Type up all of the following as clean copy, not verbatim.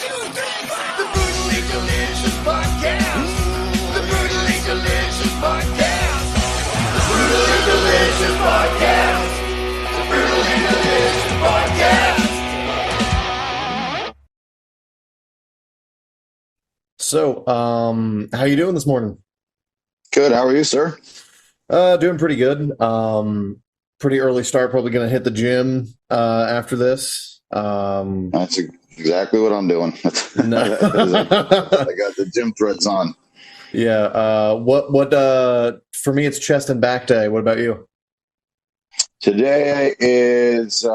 The Brutally Delicious Podcast. The Brutally Delicious Podcast. The Brutally Delicious Podcast. The Brutally Delicious Podcast. So, how you doing this morning? Good. How are you, sir? Doing pretty good. Pretty early start. Probably going to hit the gym after this. That's exactly what I'm doing. No. I got the gym threads on. Yeah. What? For me, it's chest and back day. What about you? Today is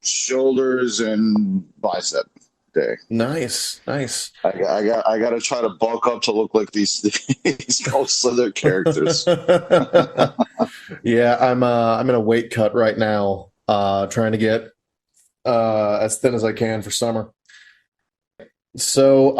shoulders and bicep day. Nice. I got to try to bulk up to look like these Cold Slither characters. Yeah, I'm in a weight cut right now. Trying to get as thin as I can for summer. So,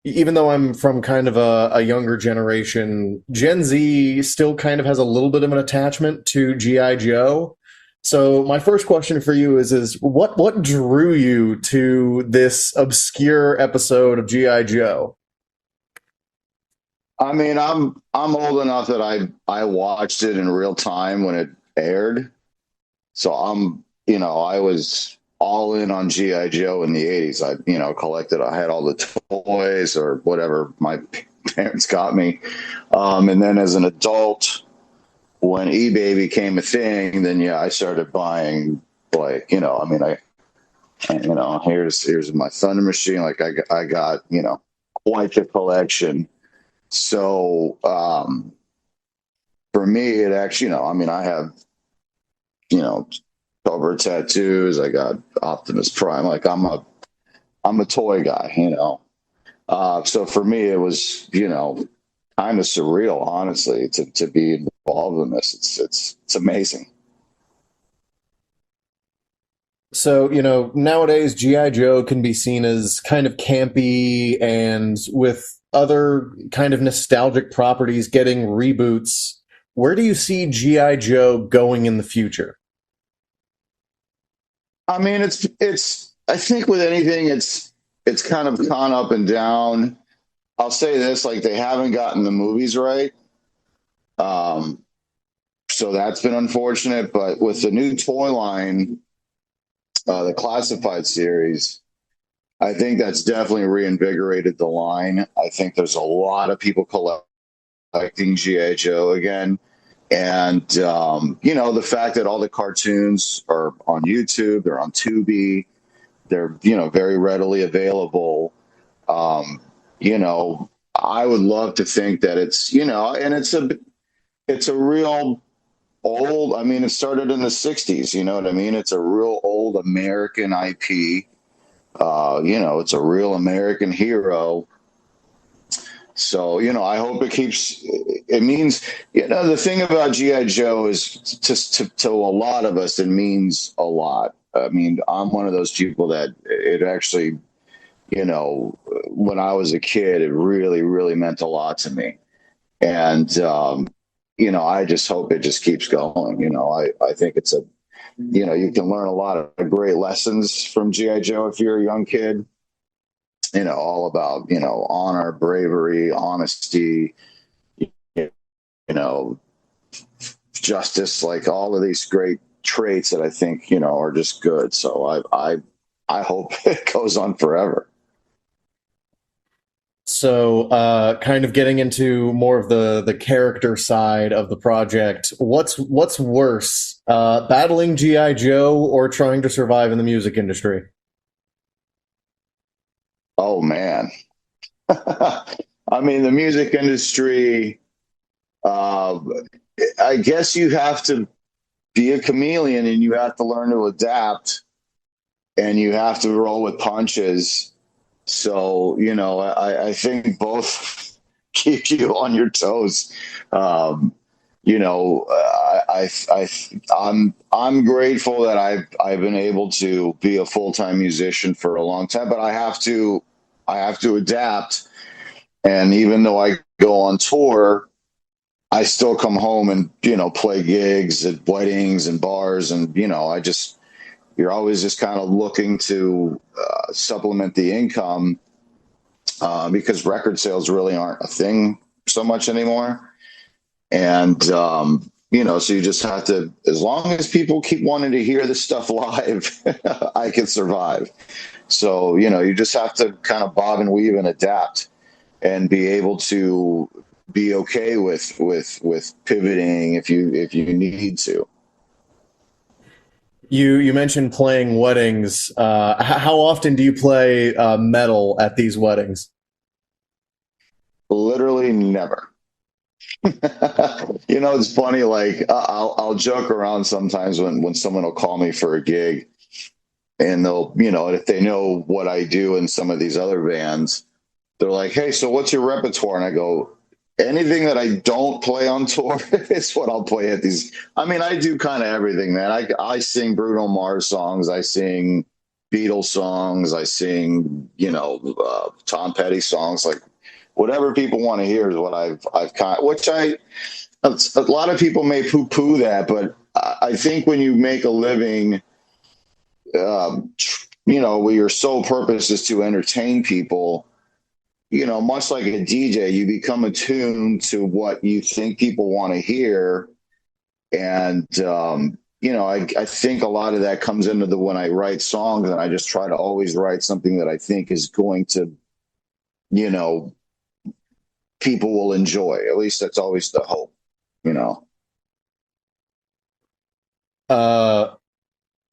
even though I'm from kind of a younger generation, Gen Z still kind of has a little bit of an attachment to G.I. Joe. So my first question for you is what drew you to this obscure episode of G.I. Joe? I mean, I'm old enough that I watched it in real time when it aired. So I was all in on G.I. Joe in the 80s. I had all the toys or whatever my parents got me. And then as an adult, when eBay became a thing, then I started buying here's my Thunder Machine. Like I got, quite the collection. So, for me, it actually, I have, Cobra tattoos. I got Optimus Prime. Like I'm a toy guy, So for me, it was, kind of surreal, honestly, to be involved in this. It's amazing. So, nowadays G.I. Joe can be seen as kind of campy and with other kind of nostalgic properties getting reboots. Where do you see G.I. Joe going in the future? I mean, I think with anything, it's kind of gone up and down. I'll say this, like they haven't gotten the movies right. So that's been unfortunate, but with the new toy line, the classified series, I think that's definitely reinvigorated the line. I think there's a lot of people collecting G.I. Joe again. And, the fact that all the cartoons are on YouTube, they're on Tubi, they're, very readily available. I would love to think that it's, and it's a real old, it started in the 60s, you know what I mean? It's a real old American IP. It's a real American hero. So, I hope it means, the thing about G.I. Joe is to a lot of us, it means a lot. I mean, I'm one of those people that it actually, when I was a kid, it really, really meant a lot to me. And, I just hope it just keeps going. I think it's you can learn a lot of great lessons from G.I. Joe if you're a young kid. All about, honor, bravery, honesty, justice, like all of these great traits that I think, are just good. So I hope it goes on forever. So, kind of getting into more of the character side of the project, what's worse, battling G.I. Joe or trying to survive in the music industry? Oh, man. I mean, the music industry, I guess you have to be a chameleon and you have to learn to adapt and you have to roll with punches. So, I think both keep you on your toes. I'm grateful that I've been able to be a full-time musician for a long time, but I have to adapt. And even though I go on tour, I still come home and, play gigs at weddings and bars. And, you're always just kind of looking to supplement the income because record sales really aren't a thing so much anymore. And, so you just have to, as long as people keep wanting to hear this stuff live, I can survive. So, you just have to kind of bob and weave and adapt and be able to be okay with pivoting if you need to. You mentioned playing weddings. How often do you play metal at these weddings? Literally never. It's funny. Like I'll joke around sometimes when someone will call me for a gig, and they'll, if they know what I do in some of these other bands, they're like, "Hey, so what's your repertoire?" And I go, anything that I don't play on tour is what I'll play at these. I mean, I do kind of everything, man. I sing Bruno Mars songs. I sing Beatles songs. I sing, Tom Petty songs. Like whatever people want to hear is what I've a lot of people may poo-poo that, but I think when you make a living, where your sole purpose is to entertain people, much like a DJ, you become attuned to what you think people want to hear. And, I think a lot of that comes into when I write songs, and I just try to always write something that I think is going to, people will enjoy. At least that's always the hope,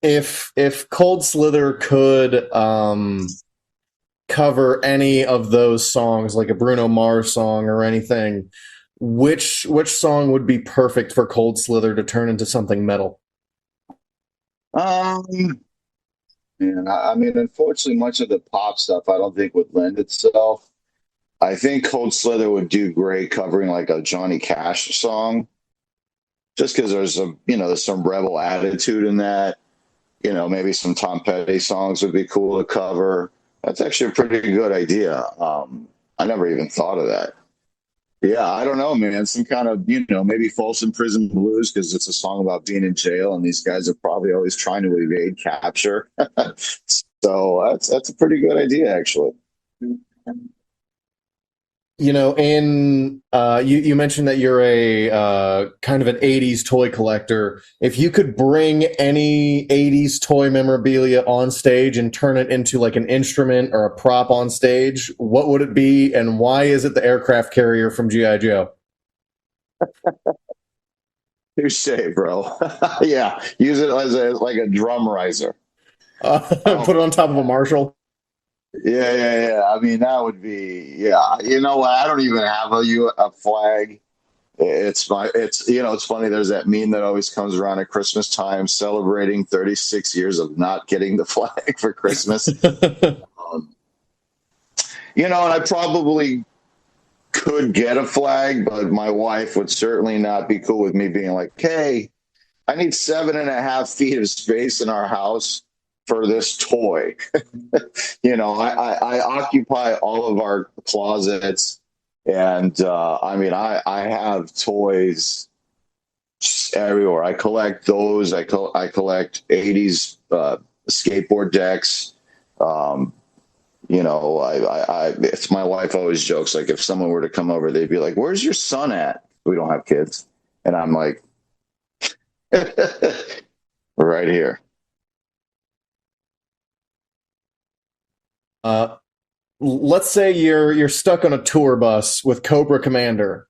If Cold Slither could cover any of those songs, like a Bruno Mars song or anything, which song would be perfect for Cold Slither to turn into something metal? And I mean, unfortunately, much of the pop stuff I don't think would lend itself. I think Cold Slither would do great covering like a Johnny Cash song, just because there's some rebel attitude in that. Maybe some Tom Petty songs would be cool to cover. That's actually a pretty good idea. I never even thought of that. Yeah, I don't know, man. Some kind of, maybe Folsom Prison Blues, because it's a song about being in jail, and these guys are probably always trying to evade capture. So that's a pretty good idea, actually. In you mentioned that you're a kind of an 80s toy collector. If you could bring any 80s toy memorabilia on stage and turn it into like an instrument or a prop on stage, what would it be, and why is it the aircraft carrier from G.I. Joe? Touche, bro. Yeah, use it as like a drum riser. Put it on top of a Marshall. Yeah. I mean, that would be, yeah. You know what? I don't even have a flag. It's funny. There's that meme that always comes around at Christmas time celebrating 36 years of not getting the flag for Christmas. And I probably could get a flag, but my wife would certainly not be cool with me being like, "Hey, I need 7.5 feet of space in our house for this toy." I occupy all of our closets, and I have toys everywhere. I collect those. I collect 80s skateboard decks. It's my wife always jokes, like if someone were to come over, they'd be like, "Where's your son at?" We don't have kids, and I'm like, right here. Let's say you're stuck on a tour bus with Cobra Commander,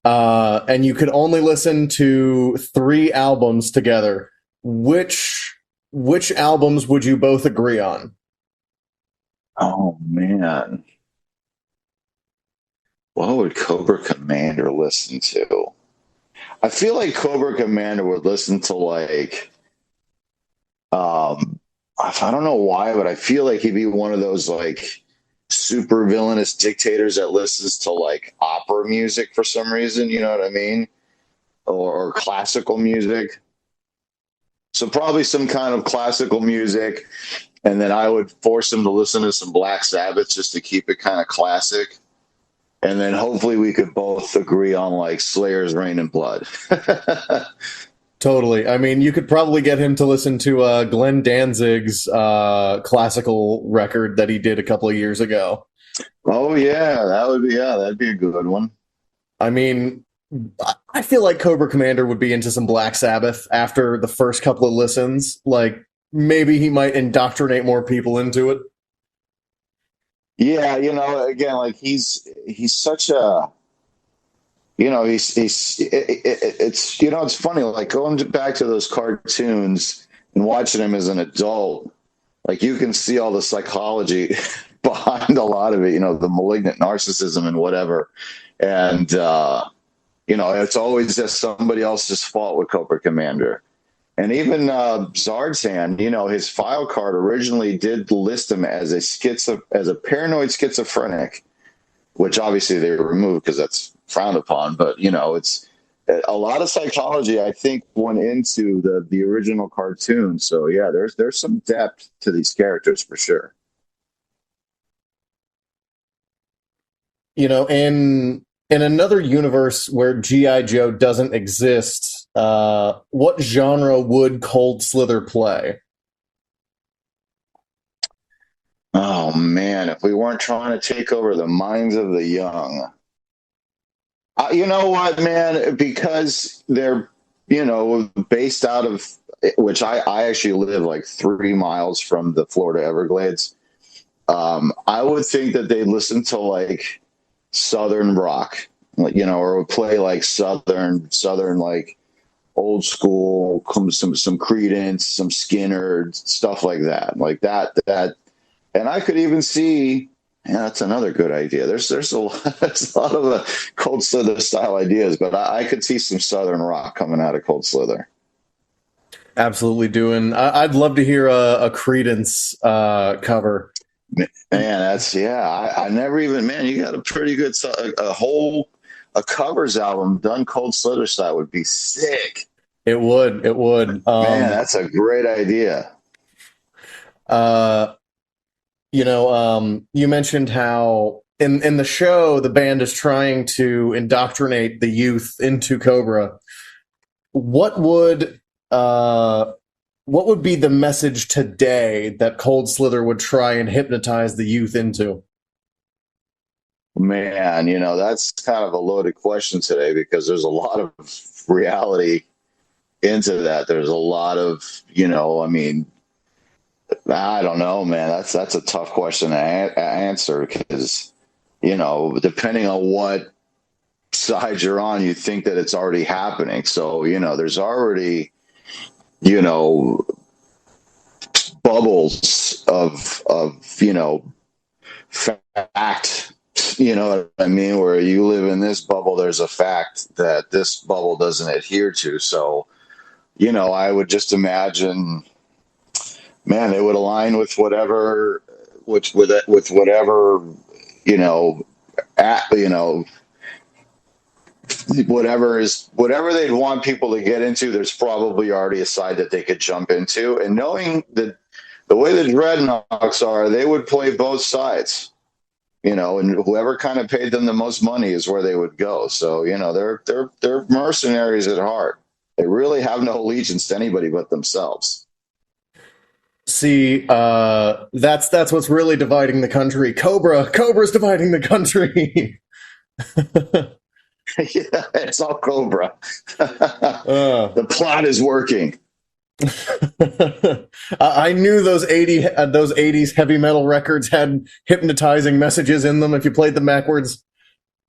and you could only listen to 3 albums together. Which albums would you both agree on? Oh man, what would Cobra Commander listen to? I feel like Cobra Commander would listen to like, I don't know why, but I feel like he'd be one of those like super villainous dictators that listens to like opera music for some reason. You know what I mean? Or classical music. So probably some kind of classical music, and then I would force him to listen to some Black Sabbath just to keep it kind of classic. And then hopefully we could both agree on like Slayer's Rain and Blood. Totally. I mean, you could probably get him to listen to Glenn Danzig's classical record that he did a couple of years ago. Oh yeah, that'd be a good one. I mean, I feel like Cobra Commander would be into some Black Sabbath after the first couple of listens. Like, maybe he might indoctrinate more people into it. Yeah, again, like he's such a it's funny, like going back to those cartoons and watching him as an adult, like you can see all the psychology behind a lot of it, the malignant narcissism and whatever. And, it's always just somebody else's fault with Cobra Commander. And even Zartan, his file card originally did list him as a paranoid schizophrenic, which obviously they removed because that's frowned upon. But it's a lot of psychology, I think, went into the original cartoon. So yeah, there's some depth to these characters for sure. In another universe where G.I. Joe doesn't exist, what genre would Cold Slither play? Oh man, if we weren't trying to take over the minds of the young. You know what, man? Because they're, based out of, which I actually live like 3 miles from the Florida Everglades. I would think that they listen to like Southern rock, or would play like Southern, like old school, some Creedence, some Skinner, stuff like that, and I could even see. Yeah, that's another good idea. There's a lot of Cold Slither style ideas, but I could see some Southern rock coming out of Cold Slither. Absolutely doing. I'd love to hear a Creedence cover. Man, I never even, man, you got a pretty good, a covers album done Cold Slither style would be sick. It would. Man, that's a great idea. You mentioned how in the show the band is trying to indoctrinate the youth into Cobra. What would be the message today that Cold Slither would try and hypnotize the youth into? Man, that's kind of a loaded question today because there's a lot of reality into that. There's a lot of, I mean, I don't know, man. That's a tough question to answer because, depending on what side you're on, you think that it's already happening. So, there's already, bubbles of fact, what I mean? Where you live in this bubble, there's a fact that this bubble doesn't adhere to. So, I would just imagine, man, they would align with whatever, with whatever, whatever they'd want people to get into. There's probably already a side that they could jump into, and knowing that the way the Dreadnoughts are, they would play both sides, and whoever kind of paid them the most money is where they would go. So, they're mercenaries at heart. They really have no allegiance to anybody but themselves. See, that's what's really dividing the country. Cobra's dividing the country. Yeah, it's all Cobra. The plot is working. I knew those 80s heavy metal records had hypnotizing messages in them if you played them backwards.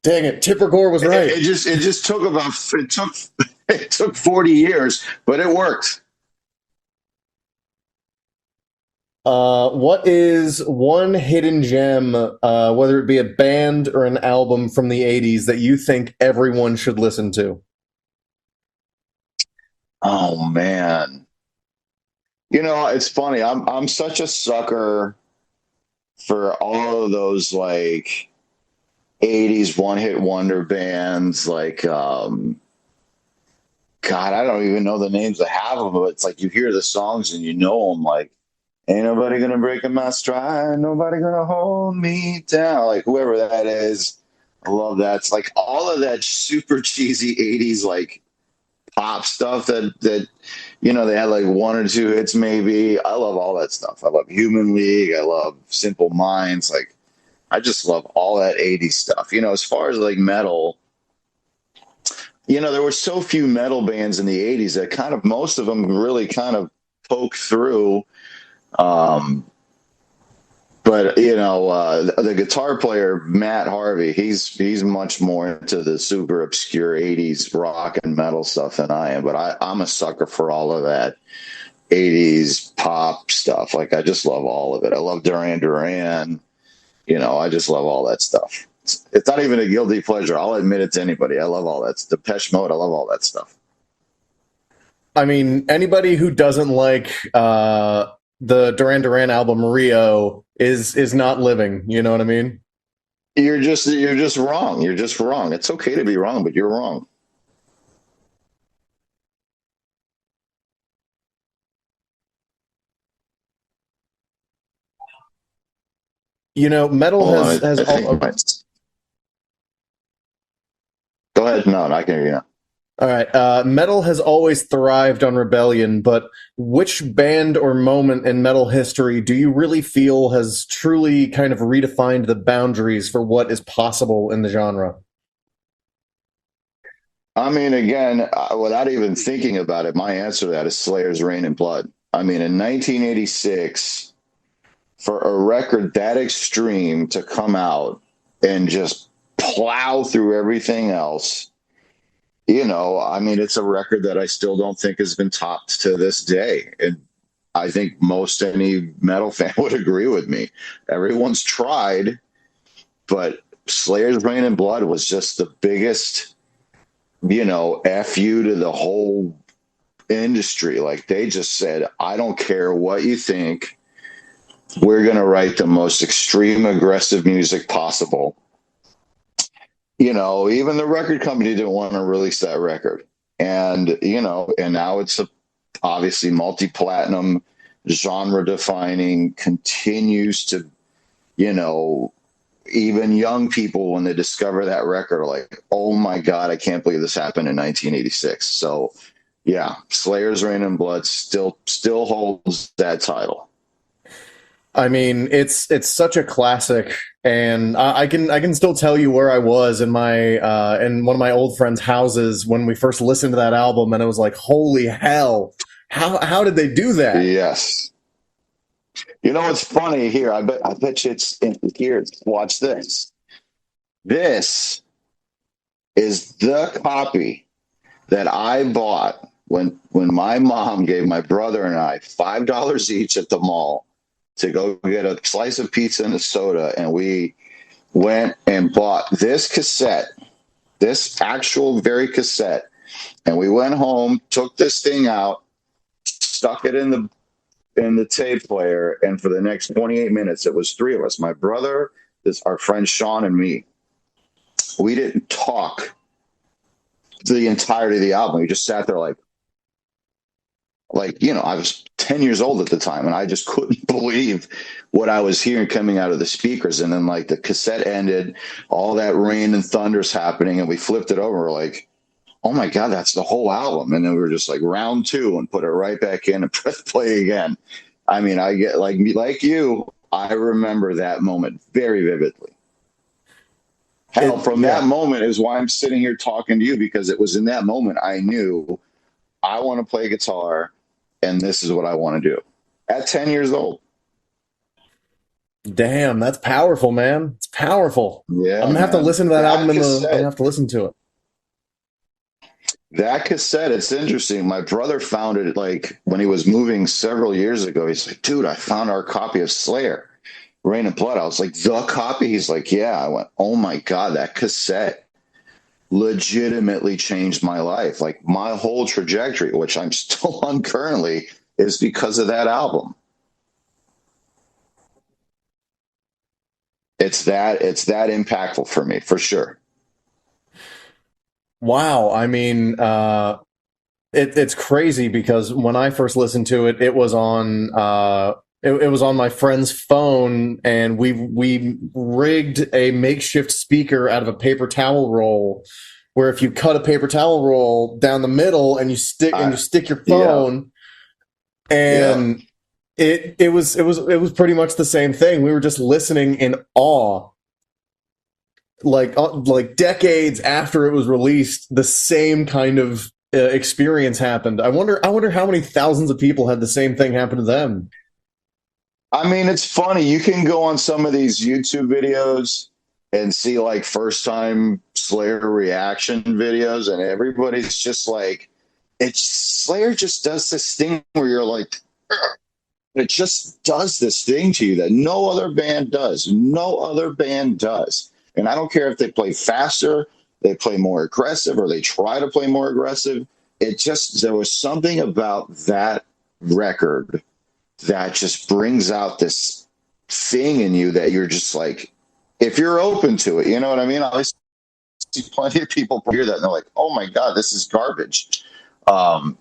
Dang it, Tipper Gore was right. It just took it took 40 years, but it worked. What is one hidden gem, whether it be a band or an album from the 80s, that you think everyone should listen to? Oh man. It's funny. I'm such a sucker for all of those like 80s one-hit wonder bands like God, I don't even know the names of half of them, but it's like you hear the songs and you know them, like ain't nobody gonna break in my stride, nobody gonna hold me down, like whoever that is. I love that. It's like all of that super cheesy 80s like pop stuff that they had like one or two hits maybe. I love all that stuff. I love Human League. I love Simple Minds. Like I just love all that 80s stuff. As far as like metal, there were so few metal bands in the 80s that kind of most of them really kind of poke through. But the guitar player Matt Harvey, he's much more into the super obscure '80s rock and metal stuff than I am. But I'm a sucker for all of that '80s pop stuff. Like I just love all of it. I love Duran Duran. I just love all that stuff. It's not even a guilty pleasure. I'll admit it to anybody. I love all that. Depeche Mode. I love all that stuff. I mean, anybody who doesn't like the Duran Duran album Rio is not living. You know what I mean? You're just wrong. You're just wrong. It's okay to be wrong, but you're wrong. Metal Hold has on. has I think all. Go ahead. No, I can hear you now. All right. Metal has always thrived on rebellion, but which band or moment in metal history do you really feel has truly kind of redefined the boundaries for what is possible in the genre? I mean, again, without even thinking about it, my answer to that is Slayer's Reign in Blood. I mean, in 1986, for a record that extreme to come out and just plow through everything else, I mean, it's a record that I still don't think has been topped to this day. And I think most any metal fan would agree with me. Everyone's tried, but Slayer's Reign in Blood was just the biggest, F you to the whole industry. Like they just said, I don't care what you think. We're going to write the most extreme, aggressive music possible. Even the record company didn't want to release that record. And now it's obviously multi-platinum, genre defining, continues to, even young people, when they discover that record, are like, oh my God, I can't believe this happened in 1986. So yeah, Slayer's Reign in Blood still holds that title. I mean, it's such a classic, and I can still tell you where I was in in one of my old friends' houses when we first listened to that album, and it was like, holy hell, how did they do that? Yes. It's funny here. I bet you it's in here. Watch this. This is the copy that I bought when my mom gave my brother and I $5 each at the mall to go get a slice of pizza and a soda, and we went and bought this cassette, this actual very cassette, and we went home, took this thing out, stuck it in the tape player, and for the next 28 minutes, it was three of us, my brother, our friend Sean, and me. We didn't talk the entirety of the album. We just sat there like I was 10 years old at the time, and I just couldn't believe what I was hearing coming out of the speakers. And then like the cassette ended, all that rain and thunder's happening, and we flipped it over. We're like, oh my God, that's the whole album. And then we were just like round two and put it right back in and press play again. I mean, I get like you, I remember that moment very vividly. Hell, from that moment is why I'm sitting here talking to you, because it was in that moment I knew I want to play guitar and this is what I want to do at 10 years old. Damn, that's powerful, man. It's powerful. Yeah, I'm gonna have to listen to that album. I'm gonna have to listen to it. That cassette, it's interesting. My brother found it like when he was moving several years ago. He's like, dude, I found our copy of Slayer, Rain and Blood. I was like, the copy? He's like, yeah. I went, oh my God, that cassette legitimately changed my life. Like my whole trajectory, which I'm still on currently, is because of that album. It's that impactful for me, for sure. Wow. I mean, it's crazy because when I first listened to it, it was on It was on my friend's phone, and we rigged a makeshift speaker out of a paper towel roll, where if you cut a paper towel roll down the middle and you stick your Yeah, phone, yeah. and it was pretty much the same thing. We were just listening in awe, like decades after it was released. The same kind of experience happened. I wonder how many thousands of people had the same thing happen to them. I mean, it's funny. You can go on some of these YouTube videos and see like first time Slayer reaction videos, and everybody's just like, it's Slayer just does this thing where you're like, "Ugh." It just does this thing to you that no other band does. No other band does. And I don't care if they play faster, they play more aggressive, or they try to play more aggressive. There was something about that record that just brings out this thing in you that you're just like, if you're open to it, you know what I mean? I see plenty of people hear that and they're like, oh my God, this is garbage.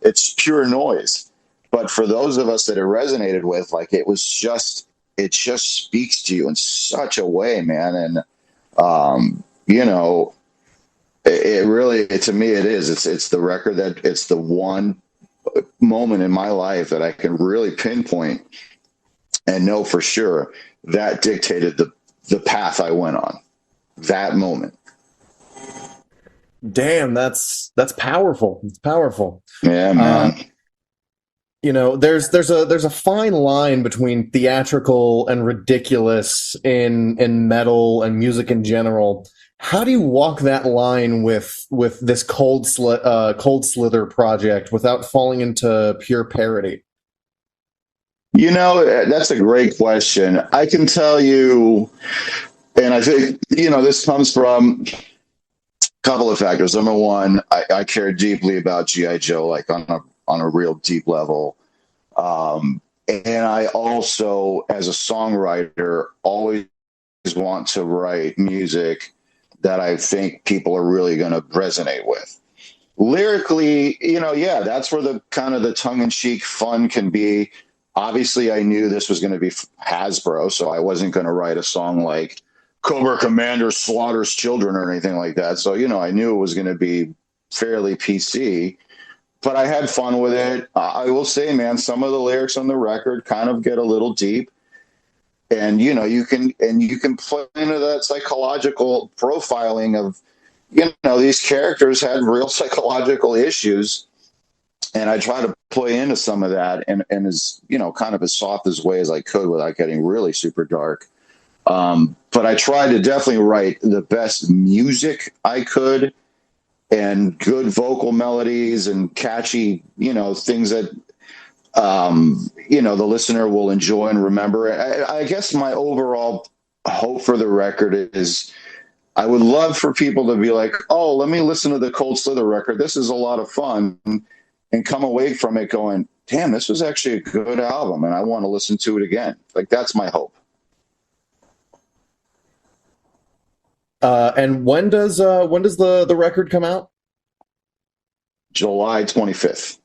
It's pure noise. But for those of us that it resonated with, like it just speaks to you in such a way, man. And, you know, it really, to me, it is. It's the record that it's the one moment in my life that I can really pinpoint and know for sure that dictated the path I went on. That moment. Damn, that's powerful. It's powerful. Yeah, Uh, man. there's a fine line between theatrical and ridiculous in metal and music in general. How do you walk that line with this Cold Slither project without falling into pure parody? You know, that's a great question. I can tell you, and I think, this comes from a couple of factors. Number one, I care deeply about G.I. Joe, like on a real deep level. And I also, as a songwriter, always want to write music that I think people are really going to resonate with. Lyrically, yeah, that's where the kind of the tongue-in-cheek fun can be. Obviously, I knew this was going to be Hasbro, so I wasn't going to write a song like Cobra Commander Slaughters Children or anything like that. So, I knew it was going to be fairly PC, but I had fun with it. I will say, man, some of the lyrics on the record kind of get a little deep. And you can play into that psychological profiling of these characters had real psychological issues, and I try to play into some of that and as kind of as soft as way as I could without getting really super dark. But I tried to definitely write the best music I could and good vocal melodies and catchy things that the listener will enjoy and remember. I guess my overall hope for the record is I would love for people to be like, oh, let me listen to the Cold Slither record. This is a lot of fun, and come away from it going, damn, this was actually a good album, and I want to listen to it again. Like, that's my hope. And when does the record come out? July 25th.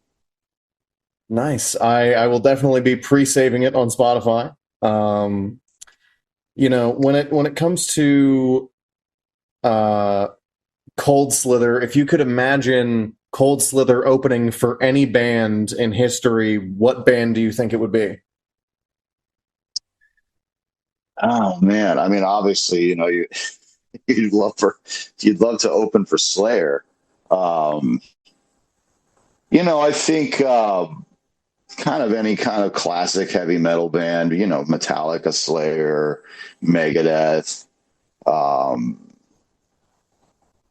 Nice. I will definitely be pre-saving it on Spotify. When it comes to uh, Cold Slither, if you could imagine Cold Slither opening for any band in history, what band do you think it would be? Oh man, I mean, obviously, you'd you'd love to open for Slayer. Um, I think kind of any kind of classic heavy metal band, Metallica, Slayer, Megadeth. Um,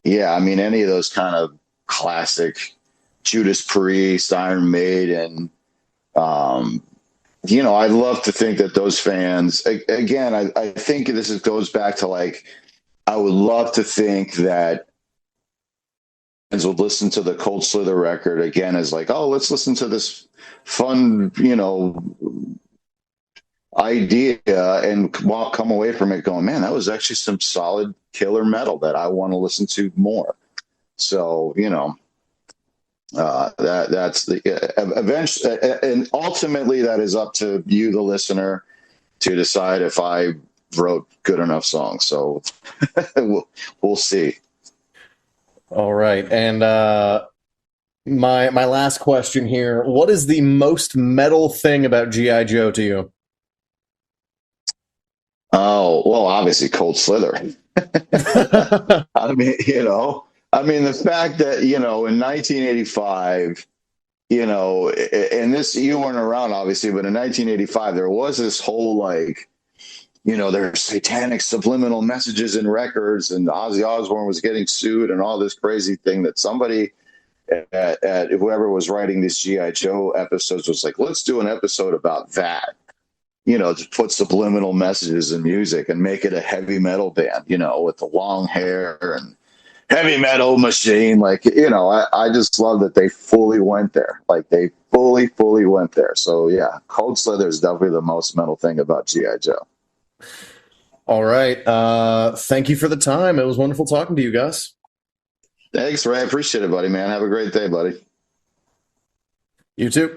yeah, I mean, any of those kind of classic Judas Priest, Iron Maiden. Um, I'd love to think that those fans, again, I think goes back to like, I would love to think that fans would listen to the Cold Slither record again as like, oh, let's listen to this fun, idea and come away from it going, man, that was actually some solid killer metal that I want to listen to more. So, That's the eventually, and ultimately, that is up to you, the listener, to decide if I wrote good enough songs. So we'll see. All right. And my last question here. What is the most metal thing about G.I. Joe to you? Oh, well, obviously Cold Slither. I mean, the fact that, in 1985, and this, you weren't around, obviously, but in 1985, there was this whole, like, there's satanic subliminal messages in records, and Ozzy Osbourne was getting sued and all this crazy thing that somebody at whoever was writing these G.I. Joe episodes was like, let's do an episode about that, to put subliminal messages in music and make it a heavy metal band, with the long hair and heavy metal machine. Like, I just love that they fully went there. Like, they fully went there. So, yeah, Cold Slither is definitely the most metal thing about G.I. Joe. All right. Thank you for the time. It was wonderful talking to you guys. Thanks, Ray. I appreciate it, buddy, man. Have a great day, buddy. You too.